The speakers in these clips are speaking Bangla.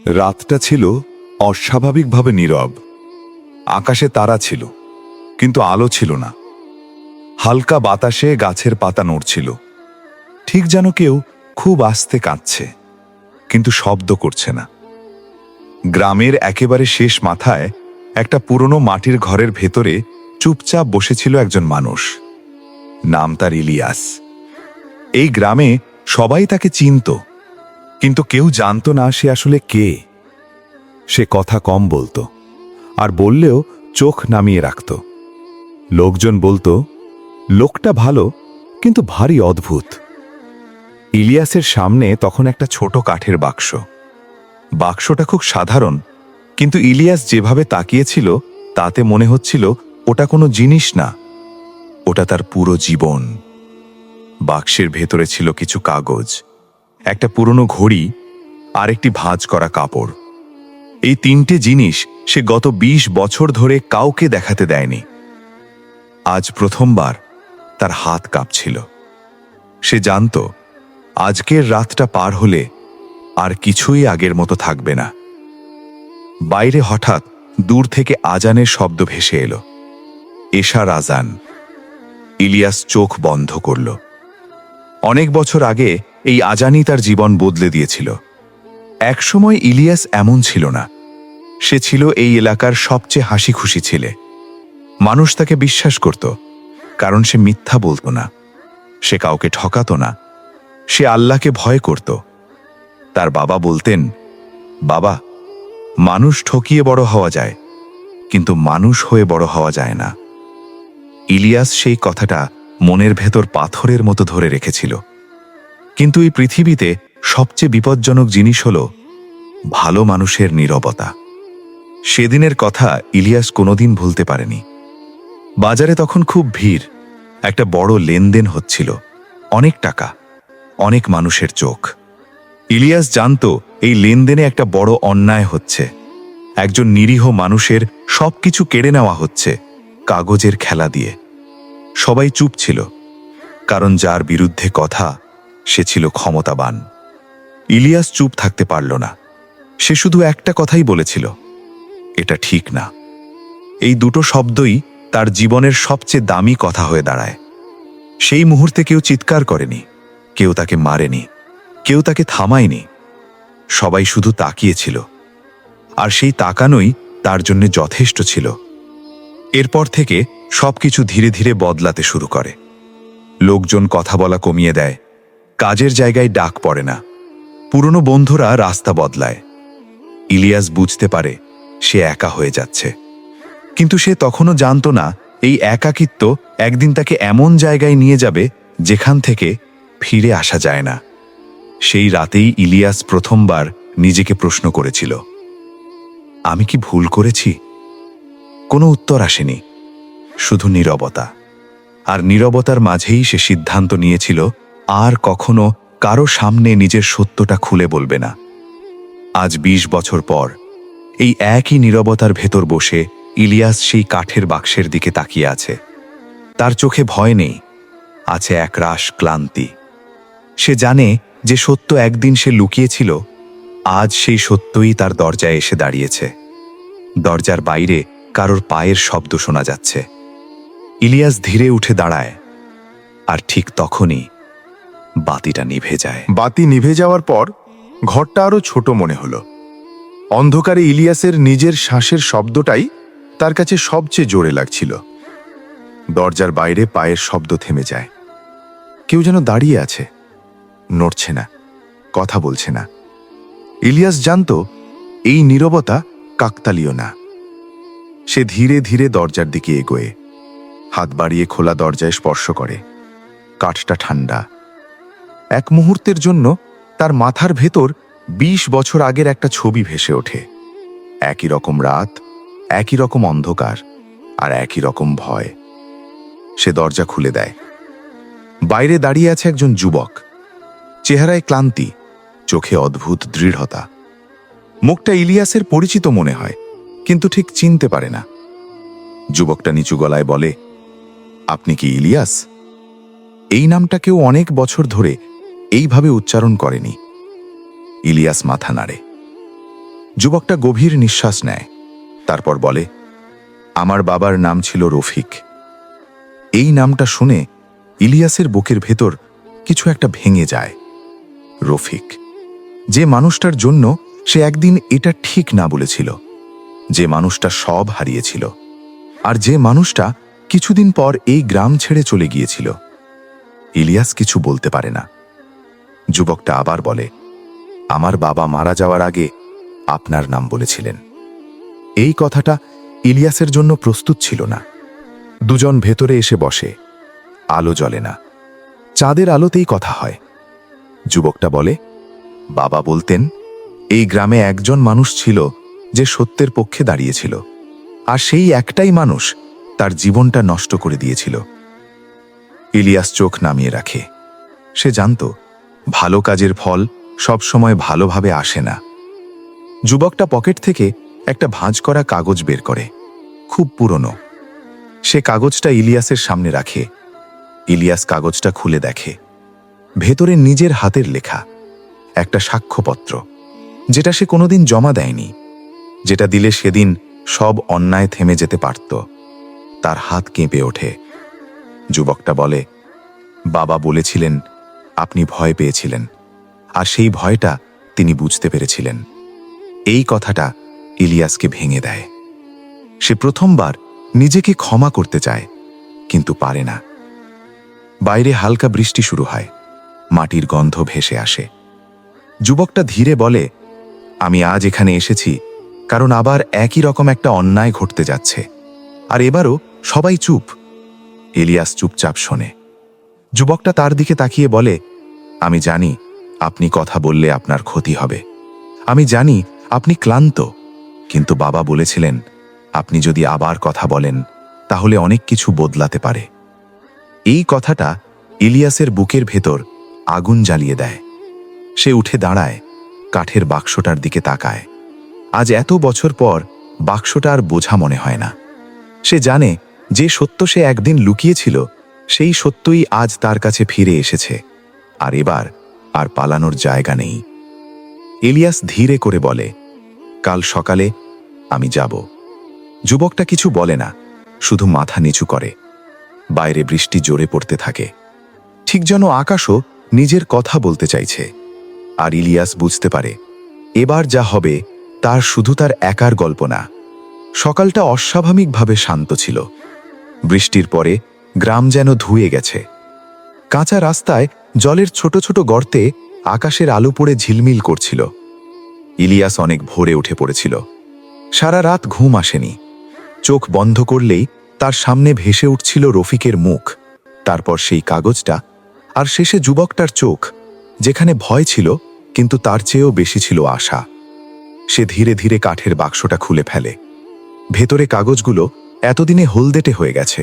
রাতটা ছিল অস্বাভাবিকভাবে নীরব। আকাশে তারা ছিল, কিন্তু আলো ছিল না। হালকা বাতাসে গাছের পাতা নড়ছিল, ঠিক যেন কেউ খুব আস্তে কাঁদছে, কিন্তু শব্দ করছে না। গ্রামের একেবারে শেষ মাথায় একটা পুরনো মাটির ঘরের ভেতরে চুপচাপ বসেছিল একজন মানুষ। নাম তার ইলিয়াস। এই গ্রামে সবাই তাকে চিনত, কিন্তু কেউ জানত না সে আসলে কে। সে কথা কম বলতো, আর বললেও চোখ নামিয়ে রাখত। লোকজন বলতো, লোকটা ভালো, কিন্তু ভারী অদ্ভুত। ইলিয়াসের সামনে তখন একটা ছোট কাঠের বাক্স। বাক্সটা খুব সাধারণ, কিন্তু ইলিয়াস যেভাবে তাকিয়েছিল তাতে মনে হচ্ছিল ওটা কোনো জিনিস না, ওটা তার পুরো জীবন। বাক্সের ভেতরে ছিল কিছু কাগজ, একটা পুরনো ঘড়ি, আর একটি ভাঁজ করা কাপড়। এই তিনটে জিনিস সে গত ২০ বছর ধরে কাউকে দেখাতে দেয়নি। আজ প্রথমবার তার হাত কাঁপছিল। সে জানত আজকের রাতটা পার হলে আর কিছুই আগের মতো থাকবে না। বাইরে হঠাৎ দূর থেকে আজানের শব্দ ভেসে এলো। এশার আজান। ইলিয়াস চোখ বন্ধ করল। অনেক বছর আগে এই আজানই তার জীবন বদলে দিয়েছিল। একসময় ইলিয়াস এমন ছিল না। সে ছিল এই এলাকার সবচেয়ে হাসি খুশি ছেলে। মানুষ তাকে বিশ্বাস করত, কারণ সে মিথ্যা বলতো না, সে কাউকে ঠকাতো না, সে আল্লাহকে ভয় করত। তার বাবা বলতেন, বাবা, মানুষ ঠকিয়ে বড় হওয়া যায়, কিন্তু মানুষ হয়ে বড় হওয়া যায় না। ইলিয়াস সেই কথাটা মনের ভেতর পাথরের মতো ধরে রেখেছিল। কিন্তু এই পৃথিবীতে সবচেয়ে বিপজ্জনক জিনিস হল ভালো মানুষের নীরবতা। সেদিনের কথা ইলিয়াস কোনোদিন ভুলতে পারেনি। বাজারে তখন খুব ভিড়, একটা বড় লেনদেন হচ্ছিল, অনেক টাকা, অনেক মানুষের চোখ। ইলিয়াস জানত এই লেনদেনে একটা বড় অন্যায় হচ্ছে। একজন নিরীহ মানুষের সবকিছু কেড়ে নেওয়া হচ্ছে কাগজের খেলা দিয়ে। সবাই চুপ ছিল, কারণ যার বিরুদ্ধে কথা সে ছিল ক্ষমতাবান। ইলিয়াস চুপ থাকতে পারল না। সে শুধু একটা কথাই বলেছিল, এটা ঠিক না। এই দুটো শব্দই তার জীবনের সবচেয়ে দামি কথা হয়ে দাঁড়ায়। সেই মুহূর্তে কেউ চিৎকার করেনি, কেউ তাকে মারেনি, কেউ তাকে থামায়নি। সবাই শুধু তাকিয়েছিল, আর সেই তাকানোই তার জন্য যথেষ্ট ছিল। এরপর থেকে সবকিছু ধীরে ধীরে বদলাতে শুরু করে। লোকজন কথা বলা কমিয়ে দেয়, কাজের জায়গায় ডাক পড়ে না, পুরনো বন্ধুরা রাস্তা বদলায়। ইলিয়াস বুঝতে পারে সে একা হয়ে যাচ্ছে, কিন্তু সে তখনও জানত না এই একাকিত্ব একদিন তাকে এমন জায়গায় নিয়ে যাবে যেখান থেকে ফিরে আসা যায় না। সেই রাতেই ইলিয়াস প্রথমবার নিজেকে প্রশ্ন করেছিল, আমি কি ভুল করেছি? কোনো উত্তর আসেনি, শুধু নীরবতা। আর নীরবতার মাঝেই সে সিদ্ধান্ত নিয়েছিল আর কখনো কারো সামনে নিজের সত্যটা খুলে বলবে না। আজ ২০ বছর পর এই একই নীরবতার ভেতর বসে ইলিয়াস সেই কাঠের বাক্সের দিকে তাকিয়ে আছে। তার চোখে ভয় নেই, আছে একরাশ ক্লান্তি। সে জানে যে সত্য একদিন সে লুকিয়েছিল, আজ সেই সত্যই তার দরজায় এসে দাঁড়িয়েছে। দরজার বাইরে কারোর পায়ের শব্দ শোনা যাচ্ছে। ইলিয়াস ধীরে উঠে দাঁড়ায়, আর ঠিক তখনই বাতিটা নিভে যায়। বাতি নিভে যাওয়ার পর ঘরটা আরো ছোট মনে হলো। অন্ধকারে ইলিয়াসের নিজের শ্বাসের শব্দটাই তার কাছে সবচেয়ে জোরে লাগছিল। দরজার বাইরে পায়ের শব্দ থেমে যায়। কেউ যেন দাঁড়িয়ে আছে, নড়ছে না, কথা বলছে না। ইলিয়াস জানত এই নীরবতা কাকতালীয় না। সে ধীরে ধীরে দরজার দিকে এগোয়, হাত বাড়িয়ে খোলা দরজায় স্পর্শ করে। কাঠটা ঠান্ডা। এক মুহূর্তের জন্য তার মাথার ভেতর ২০ বছর আগের একটা ছবি ভেসে ওঠে। একই রকম রাত, একই রকম অন্ধকার, আর একই রকম ভয়। সে দরজা খুলে দেয়। বাইরে দাঁড়িয়ে আছে একজন যুবক। চেহারায় ক্লান্তি, চোখে অদ্ভুত দৃঢ়তা। মুখটা ইলিয়াসের পরিচিত মনে হয়, কিন্তু ঠিক চিনতে পারে না। যুবকটা নিচু গলায় বলে, আপনি কি ইলিয়াস? এই নামটা কেউ অনেক বছর ধরে এইভাবে উচ্চারণ করেনি। ইলিয়াস মাথা নাড়ে। যুবকটা গভীর নিঃশ্বাস নেয়, তারপর বলে, আমার বাবার নাম ছিল রফিক। এই নামটা শুনে ইলিয়াসের বুকের ভেতর কিছু একটা ভেঙে যায়। রফিক, যে মানুষটার জন্য সে একদিন এটা ঠিক না বলেছিল, যে মানুষটা সব হারিয়েছিল, আর যে মানুষটা কিছুদিন পর এই গ্রাম ছেড়ে চলে গিয়েছিল। ইলিয়াস কিছু বলতে পারে না। যুবকটা আবার বলে, আমার বাবা মারা যাওয়ার আগে আপনার নাম বলেছিলেন। এই কথাটা ইলিয়াসের জন্য প্রস্তুত ছিল না। দুজন ভেতরে এসে বসে। আলো জ্বলে না, চাঁদের আলোতেই কথা হয়। যুবকটা বলে, বাবা বলতেন এই গ্রামে একজন মানুষ ছিল যে সত্যের পক্ষে দাঁড়িয়েছিল, আর সেই একটাই মানুষ তার জীবনটা নষ্ট করে দিয়েছিল। ইলিয়াস চোখ নামিয়ে রাখে। সে জানত ভালো কাজের ফল সবসময় ভালোভাবে আসে না। যুবকটা পকেট থেকে একটা ভাঁজ করা কাগজ বের করে, খুব পুরনো। সে কাগজটা ইলিয়াসের সামনে রাখে। ইলিয়াস কাগজটা খুলে দেখে। ভেতরে নিজের হাতের লেখা একটা সাক্ষ্যপত্র, যেটা সে কোনোদিন জমা দেয়নি, যেটা দিলে সেদিন সব অন্যায় থেমে যেতে পারত। তার হাত কেঁপে ওঠে। যুবকটা বলে, বাবা বলেছিলেন আপনি ভয় পেয়েছিলেন, আর সেই ভয়টা তিনি বুঝতে পেরেছিলেন। এই কথাটা ইলিয়াসকে ভেঙে দেয়। সে প্রথমবার নিজেকে ক্ষমা করতে চায়, কিন্তু পারে না। বাইরে হালকা বৃষ্টি শুরু হয়, মাটির গন্ধ ভেসে আসে। যুবকটা ধীরে বলে, আমি আজ এখানে এসেছি কারণ আবার একই রকম একটা অন্যায় ঘটতে যাচ্ছে, আর এবারও সবাই চুপ। ইলিয়াস চুপচাপ শোনে। যুবকটা তার দিকে তাকিয়ে বলে, আমি জানি আপনি কথা বললে আপনার ক্ষতি হবে, আমি জানি আপনি ক্লান্ত, কিন্তু বাবা বলেছিলেন আপনি যদি আবার কথা বলেন তাহলে অনেক কিছু বদলাতে পারে। এই কথাটা ইলিয়াসের বুকের ভেতর আগুন জ্বালিয়ে দেয়। সে উঠে দাঁড়ায়, কাঠের বাক্সটার দিকে তাকায়। আজ এত বছর পর বাক্সটা আর বোঝা মনে হয় না। সে জানে যে সত্য সে একদিন লুকিয়েছিল, সেই সত্যই আজ তার কাছে ফিরে এসেছে, আর এবার আর পালানোর জায়গা নেই। ইলিয়াস ধীরে করে বলে, কাল সকালে আমি যাব। যুবকটা কিছু বলে না, শুধু মাথা নিচু করে। বাইরে বৃষ্টি জোরে পড়তে থাকে, ঠিক যেন আকাশও নিজের কথা বলতে চাইছে। আর ইলিয়াস বুঝতে পারে এবার যা হবে তার শুধু তার একার গল্প না। সকালটা অস্বাভাবিকভাবে শান্ত ছিল। বৃষ্টির পরে গ্রাম যেন ধুয়ে গেছে। কাঁচা রাস্তায় জলের ছোট ছোট গর্তে আকাশের আলো পড়ে ঝিলমিল করছিল। ইলিয়াস অনেক ভোরে উঠে পড়েছিল। সারা রাত ঘুম আসেনি। চোখ বন্ধ করলেই তার সামনে ভেসে উঠছিল রফিকের মুখ, তারপর সেই কাগজটা, আর শেষে যুবকটার চোখ, যেখানে ভয় ছিল কিন্তু তার চেয়েও বেশি ছিল আশা। সে ধীরে ধীরে কাঠের বাক্সটা খুলে ফেলে। ভেতরে কাগজগুলো এতদিনে হলদেটে হয়ে গেছে,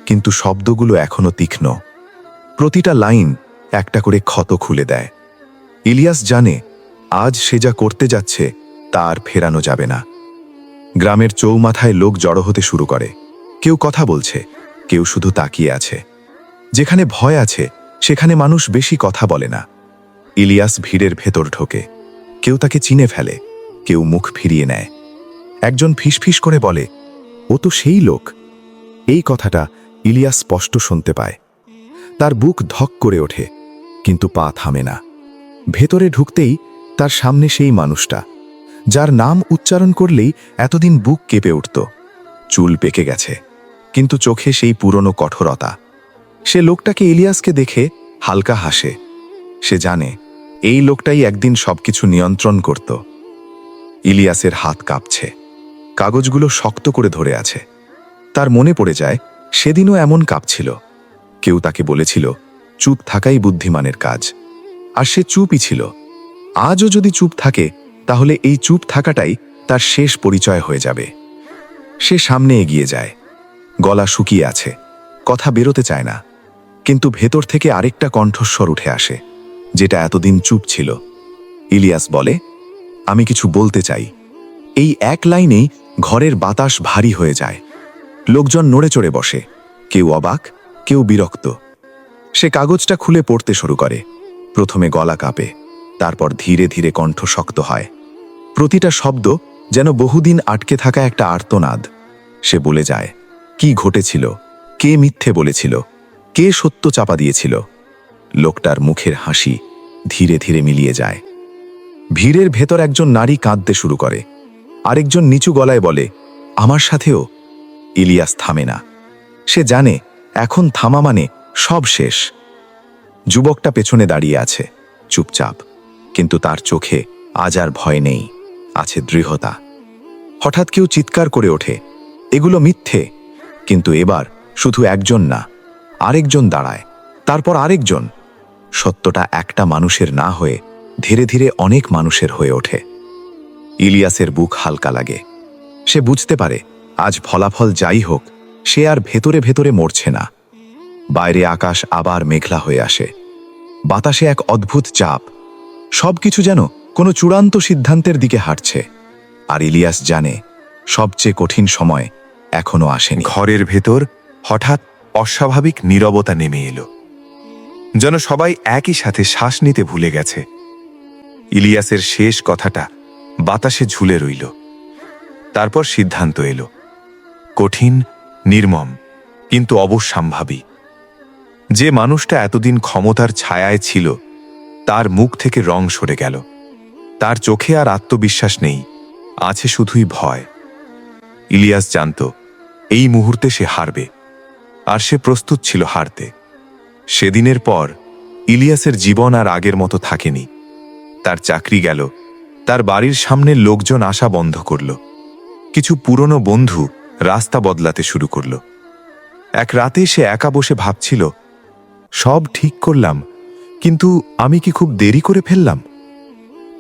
কিন্তু শব্দগুলো এখনো তীক্ষ্ণ। প্রতিটা লাইন একটা করে ক্ষত খুলে দেয়। ইলিয়াস জানে আজ সে যা করতে যাচ্ছে তা আর ফেরানো যাবে না। গ্রামের চৌমাথায় লোক জড়ো হতে শুরু করে। কেউ কথা বলছে, কেউ শুধু তাকিয়ে আছে। যেখানে ভয় আছে সেখানে মানুষ বেশি কথা বলে না। ইলিয়াস ভিড়ের ভেতর ঢোকে। কেউ তাকে চিনে ফেলে, কেউ মুখ ফিরিয়ে নেয়। একজন ফিসফিস করে বলে, ও তো সেই লোক। এই কথাটা ইলিয়াস স্পষ্ট শুনতে পায়। তার বুক ধক করে ওঠে, কিন্তু পা থামে না। ভেতরে ঢুকতেই তার সামনে সেই মানুষটা, যার নাম উচ্চারণ করলেই এতদিন বুক কেঁপে উঠত। চুল পেকে গেছে, কিন্তু চোখে সেই পুরনো কঠোরতা। সে লোকটাকে ইলিয়াসকে দেখে হালকা হাসে। সে জানে এই লোকটাই একদিন সবকিছু নিয়ন্ত্রণ করত। ইলিয়াসের হাত কাঁপছে। কাগজগুলো শক্ত করে ধরে আছে। তার মনে পড়ে যায় সেদিনও এমন কাঁপছিল। কেউ তাকে বলেছিল চুপ থাকাই বুদ্ধিমানের কাজ, আর সে চুপই ছিল। আজও যদি চুপ থাকে তাহলে এই চুপ থাকাটাই তার শেষ পরিচয় হয়ে যাবে। সে সামনে এগিয়ে যায়। গলা শুকিয়ে আছে, কথা বেরোতে চায় না, কিন্তু ভেতর থেকে আরেকটা কণ্ঠস্বর উঠে আসে, যেটা এতদিন চুপ ছিল। ইলিয়াস বলে, আমি কিছু বলতে চাই। এই এক লাইনেই ঘরের বাতাস ভারী হয়ে যায়। লোকজন নড়ে চড়ে বসে, কেউ অবাক, কেউ বিরক্ত। সে কাগজটা খুলে পড়তে শুরু করে। প্রথমে গলা কাঁপে, তারপর ধীরে ধীরে কণ্ঠ শক্ত হয়। প্রতিটা শব্দ যেন বহুদিন আটকে থাকা একটা আর্তনাদ। সে বলে যায় কি ঘটেছিল, কে মিথ্যে বলেছিল, কে সত্য চাপা দিয়েছিল। লোকটার মুখের হাসি ধীরে ধীরে মিলিয়ে যায়। ভিড়ের ভেতর একজন নারী কাঁদতে শুরু করে, আরেকজন নিচু গলায় বলে, আমার সাথেও। ইলিয়াস থামে না। সে জানে এখন থামা মানে সব শেষ। যুবকটা পেছনে দাঁড়িয়ে আছে, চুপচাপ, কিন্তু তার চোখে আজ আর ভয় নেই, আছে দৃঢ়তা। হঠাৎ কেউ চিৎকার করে ওঠে, এগুলো মিথ্যে। কিন্তু এবার শুধু একজন না, আরেকজন দাঁড়ায়, তারপর আরেকজন। সত্যটা একটা মানুষের না হয়ে ধীরে ধীরে অনেক মানুষের হয়ে ওঠে। ইলিয়াসের বুক হালকা লাগে। সে বুঝতে পারে আজ ফলাফল যাই হোক, সে আর ভেতরে ভেতরে মরছে না। বাইরে আকাশ আবার মেঘলা হয়ে আসে, বাতাসে এক অদ্ভুত চাপ। সবকিছু যেন কোনো চূড়ান্ত সিদ্ধান্তের দিকে হাঁটছে। আর ইলিয়াস জানে সবচেয়ে কঠিন সময় এখনো আসেনি। ঘরের ভেতর হঠাৎ অস্বাভাবিক নীরবতা নেমে এলো, যেন সবাই একই সাথে শ্বাস নিতে ভুলে গেছে। ইলিয়াসের শেষ কথাটা বাতাসে ঝুলে রইল। তারপর সিদ্ধান্ত এলো, কঠিন, নির্মম, কিন্তু অবশ্যম্ভাবী। যে মানুষটা এতদিন ক্ষমতার ছায়ায় ছিল, তার মুখ থেকে রং সরে গেল। তার চোখে আর আত্মবিশ্বাস নেই, আছে শুধুই ভয়। ইলিয়াস জানত এই মুহূর্তে সে হারবে, আর সে প্রস্তুত ছিল হারতে। সেদিনের পর ইলিয়াসের জীবন আর আগের মতো থাকেনি। তার চাকরি গেল, তার বাড়ির সামনে লোকজন আসা বন্ধ করল। কিছু পুরনো বন্ধু রাস্তা বদলাতে শুরু করল। এক রাতে সে একা বসে ভাবছিল, সব ঠিক করলাম, কিন্তু আমি কি খুব দেরি করে ফেললাম?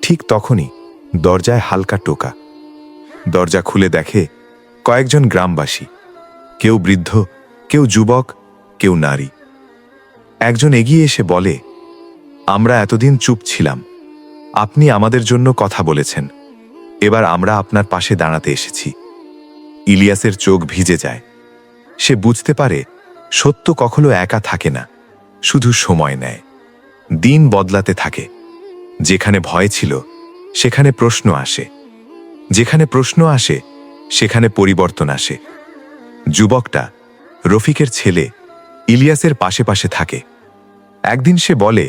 ঠিক তখনই দরজায় হালকা টোকা। দরজা খুলে দেখে কয়েকজন গ্রামবাসী, কেউ বৃদ্ধ, কেউ যুবক, কেউ নারী। একজন এগিয়ে এসে বলে, আমরা এতদিন চুপ ছিলাম, আপনি আমাদের জন্য কথা বলেছেন, এবার আমরা আপনার পাশে দাঁড়াতে এসেছি। ইলিয়াসের চোখ ভিজে যায়। সে বুঝতে পারে সত্য কখনো একা থাকে না, শুধু সময় নেয়, দিন বদলাতে থাকে। যেখানে ভয় ছিল সেখানে প্রশ্ন আসে, যেখানে প্রশ্ন আসে সেখানে পরিবর্তন আসে। যুবকটা, রফিকের ছেলে, ইলিয়াসের পাশে পাশে থাকে। একদিন সে বলে,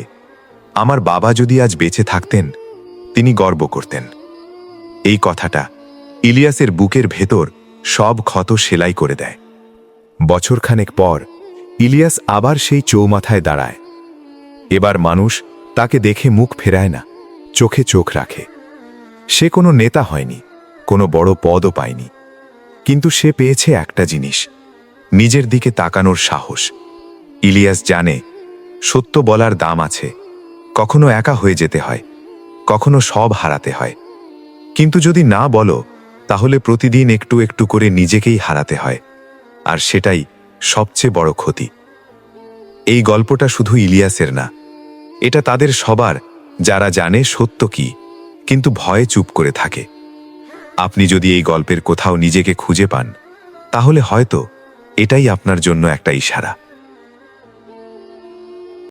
আমার বাবা যদি আজ বেঁচে থাকতেন, তিনি গর্ব করতেন। এই কথাটা ইলিয়াসের বুকের ভেতর সব ক্ষত সেলাই করে দেয়। বছরখানেক পর ইলিয়াস আবার সেই চৌমাথায় দাঁড়ায়। এবার মানুষ তাকে দেখে মুখ ফেরায় না, চোখে চোখ রাখে। সে কোনো নেতা হয়নি, কোনো বড় পদও পায়নি, কিন্তু সে পেয়েছে একটা জিনিস, নিজের দিকে তাকানোর সাহস। ইলিয়াস জানে সত্য বলার দাম আছে, কখনো একা হয়ে যেতে হয়, কখনো সব হারাতে হয়। কিন্তু যদি না বলো, তাহলে প্রতিদিন একটু একটু করে নিজেকেই হারাতে হয়, আর সেটাই সবচেয়ে বড় ক্ষতি। এই গল্পটা শুধু ইলিয়াসের না, এটা তাদের সবার, যারা জানে সত্য কি, কিন্তু ভয়ে চুপ করে থাকে। আপনি যদি এই গল্পের কোথাও নিজেকে খুঁজে পান, তাহলে হয়তো এটাই আপনার জন্য একটা ইশারা।